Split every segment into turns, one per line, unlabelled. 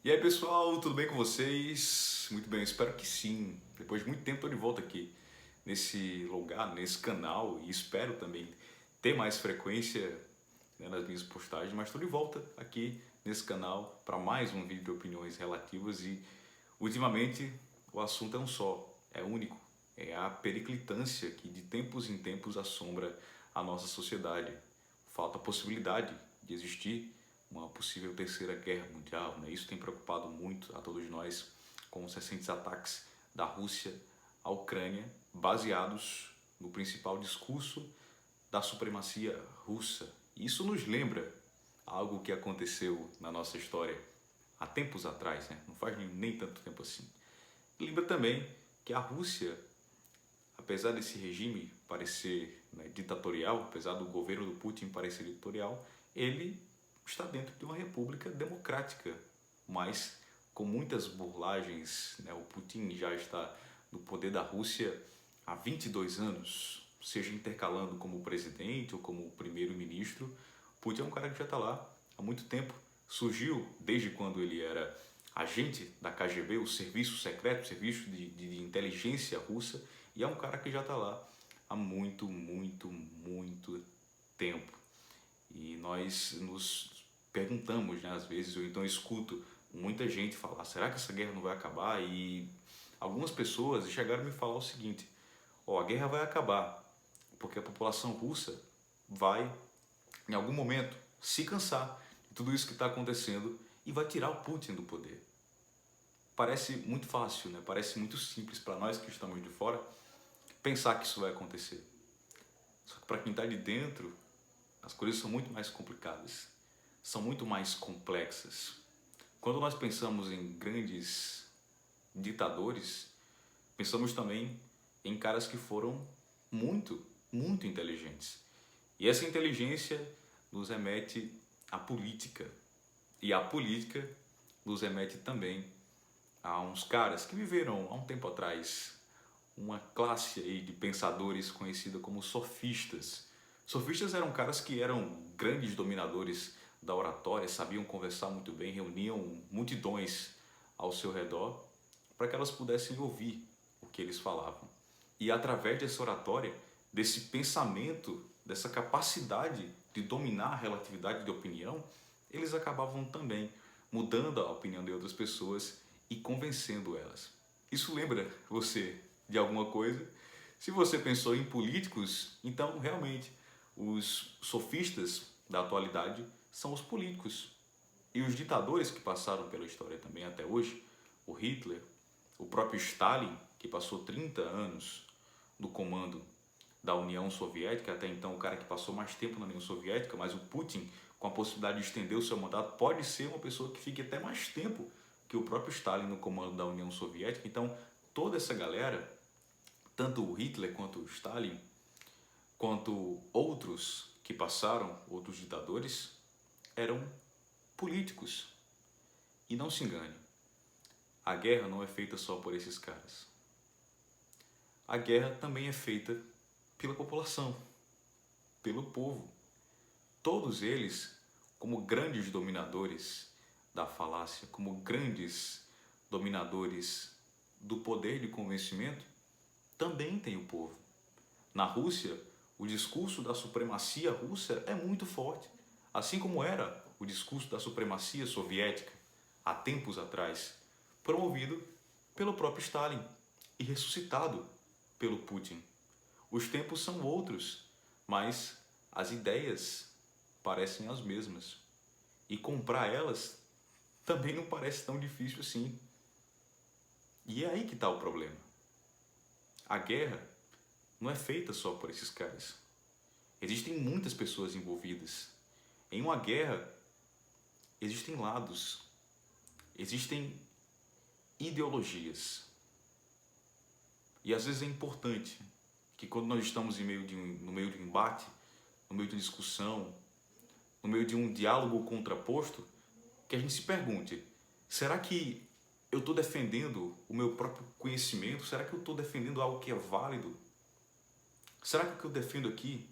E aí pessoal, tudo bem com vocês? Muito bem, espero que sim. Depois de muito tempo estou de volta aqui nesse lugar, nesse canal e espero também ter mais frequência, né, nas minhas postagens, mas estou de volta aqui nesse canal para mais um vídeo de opiniões relativas e ultimamente o assunto é um só, é único, é a periclitância que de tempos em tempos assombra a nossa sociedade. Falta a possibilidade de existir uma possível terceira guerra mundial, né? Isso tem preocupado muito a todos nós com os recentes ataques da Rússia à Ucrânia, baseados no principal discurso da supremacia russa. Isso nos lembra algo que aconteceu na nossa história há tempos atrás, né? Não faz nem tanto tempo assim. Lembra também que a Rússia, apesar desse regime parecer, né, ditatorial, apesar do governo do Putin parecer ditatorial, ele está dentro de uma república democrática, mas com muitas burlagens, né? O Putin já está no poder da Rússia há 22 anos, seja intercalando como presidente ou como primeiro-ministro. Putin é um cara que já está lá há muito tempo. Surgiu desde quando ele era agente da KGB, o serviço secreto, o serviço de inteligência russa, e é um cara que já está lá há muito, muito, muito tempo. E nós nos perguntamos, né, às vezes, eu então escuto muita gente falar, será que essa guerra não vai acabar? E algumas pessoas chegaram a me falar o seguinte, ó, a guerra vai acabar, porque a população russa vai, em algum momento, se cansar de tudo isso que está acontecendo e vai tirar o Putin do poder. Parece muito fácil, né? Parece muito simples para nós que estamos de fora pensar que isso vai acontecer. Só que para quem está de dentro, as coisas são muito mais complicadas, são muito mais complexas. Quando nós pensamos em grandes ditadores, pensamos também em caras que foram muito, muito inteligentes. E essa inteligência nos remete à política. E a política nos remete também a uns caras que viveram há um tempo atrás uma classe aí de pensadores conhecida como sofistas. Sofistas eram caras que eram grandes dominadores da oratória, sabiam conversar muito bem, reuniam multidões ao seu redor para que elas pudessem ouvir o que eles falavam. E através dessa oratória, desse pensamento, dessa capacidade de dominar a relatividade de opinião, eles acabavam também mudando a opinião de outras pessoas e convencendo elas. Isso lembra você de alguma coisa? Se você pensou em políticos, então realmente os sofistas da atualidade são os políticos. E os ditadores que passaram pela história também até hoje, o Hitler, o próprio Stalin, que passou 30 anos no comando da União Soviética, até então o cara que passou mais tempo na União Soviética, mas o Putin, com a possibilidade de estender o seu mandato, pode ser uma pessoa que fique até mais tempo que o próprio Stalin no comando da União Soviética. Então, toda essa galera, tanto o Hitler quanto o Stalin, quanto outros que passaram, outros ditadores, eram políticos. E não se engane, a guerra não é feita só por esses caras. A guerra também é feita pela população, pelo povo. Todos eles, como grandes dominadores da falácia, como grandes dominadores do poder de convencimento, também tem o povo. Na Rússia, o discurso da supremacia russa é muito forte, assim como era o discurso da supremacia soviética há tempos atrás, promovido pelo próprio Stalin e ressuscitado pelo Putin. Os tempos são outros, mas as ideias parecem as mesmas. E comprar elas também não parece tão difícil assim. E é aí que está o problema. A guerra não é feita só por esses caras. Existem muitas pessoas envolvidas. Em uma guerra, existem lados, existem ideologias. E às vezes é importante que quando nós estamos no meio de um embate, no meio de uma discussão, no meio de um diálogo contraposto, que a gente se pergunte, será que eu estou defendendo o meu próprio conhecimento? Será que eu estou defendendo algo que é válido? Será que o que eu defendo aqui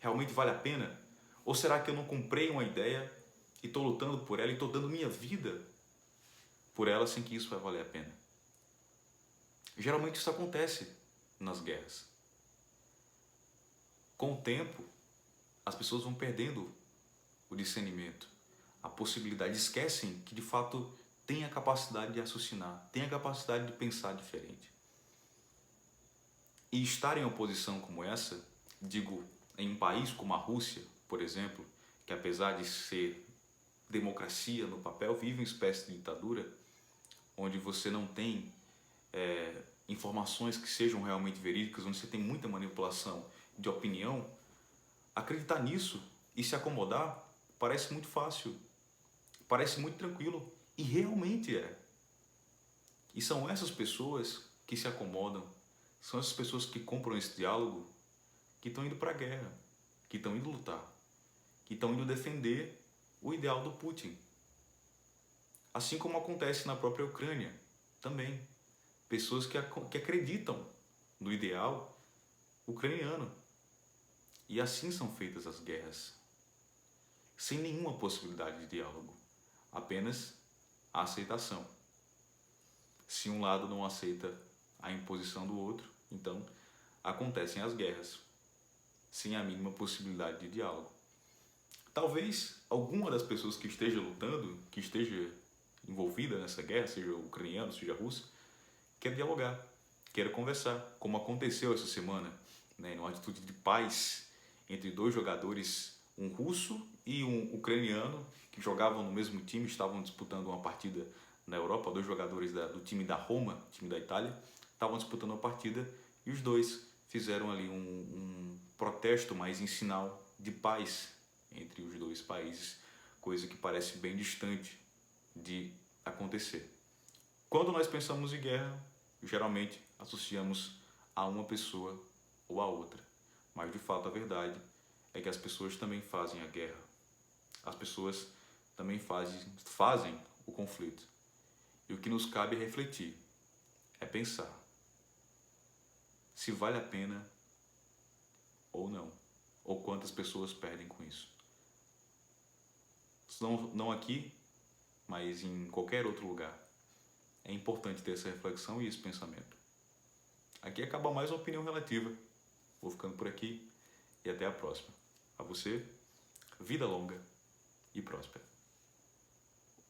realmente vale a pena? Ou será que eu não comprei uma ideia e estou lutando por ela e estou dando minha vida por ela sem que isso vai valer a pena. Geralmente isso acontece nas guerras. Com o tempo, as pessoas vão perdendo o discernimento, a possibilidade, esquecem que de fato tem a capacidade de raciocinar, tem a capacidade de pensar diferente. E estar em uma posição como essa, digo, em um país como a Rússia, por exemplo, que apesar de ser democracia no papel, vive uma espécie de ditadura, onde você não tem informações que sejam realmente verídicas, onde você tem muita manipulação de opinião, acreditar nisso e se acomodar parece muito fácil, parece muito tranquilo, e realmente é. E são essas pessoas que se acomodam, são essas pessoas que compram esse diálogo, que estão indo para a guerra, que estão indo lutar, que estão indo defender o ideal do Putin. Assim como acontece na própria Ucrânia também. Pessoas que acreditam no ideal ucraniano. E assim são feitas as guerras. Sem nenhuma possibilidade de diálogo. Apenas a aceitação. Se um lado não aceita a imposição do outro, então acontecem as guerras. Sem a mínima possibilidade de diálogo. Talvez alguma das pessoas que esteja lutando, que esteja envolvida nessa guerra, seja ucraniano, seja russo, quer dialogar, quer conversar, como aconteceu essa semana, né, numa atitude de paz entre dois jogadores, um russo e um ucraniano, que jogavam no mesmo time, estavam disputando uma partida na Europa, dois jogadores do time da Roma, time da Itália, estavam disputando uma partida e os dois fizeram ali um protesto, mas em sinal de paz entre os dois países, coisa que parece bem distante de acontecer. Quando nós pensamos em guerra, geralmente associamos a uma pessoa ou a outra. Mas de fato a verdade é que as pessoas também fazem a guerra. As pessoas também fazem o conflito. E o que nos cabe é refletir, é pensar se vale a pena ou não, ou quantas pessoas perdem com isso. Não aqui, mas em qualquer outro lugar. É importante ter essa reflexão e esse pensamento. Aqui acaba mais uma opinião relativa. Vou ficando por aqui e até a próxima. A você, vida longa e próspera.